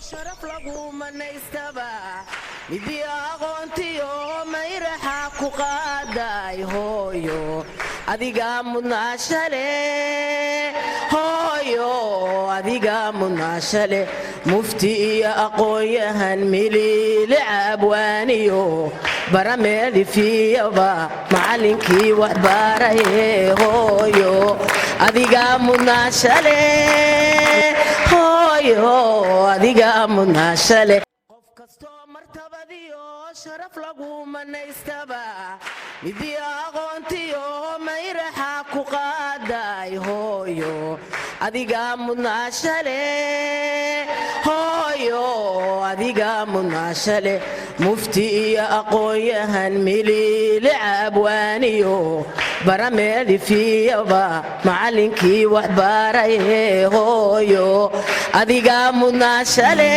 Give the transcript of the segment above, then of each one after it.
sharaf lagu manaystaba midii aqoontiyo mayraxa ku qaaday hooyo adiga mudnaashale hooyo adiga mudnaashale mufti iyo aqoonyahan miliile cabwaaniyo barameeli fiyaba macallinkii wax baraye hooyo adiga mudnaashale hooyo adiga mudnaashale qof kasto martabadiyo sharaf lagu manaystaba midii aqoontiyo mayraxa ku qaaday hooyo adiga mudnaashale hooyo adiga mudnaashale mufti iyo aqoonyahan miliile cabwaaniyo barameeli fiyaba macallinkii wax baraye hooyo adiga mudnaashale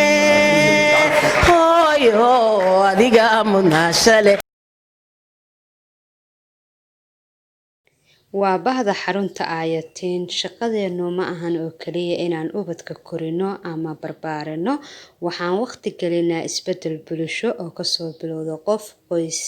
hooyo adiga mudnaashale waa bahda xarunta aayatiin shaqadeenu ma ahan oo kaliya inaan ubadka korino ama barbaarino waxaan waqti gelinaa isbedel bulsho oo kasoo bilowda qof qoys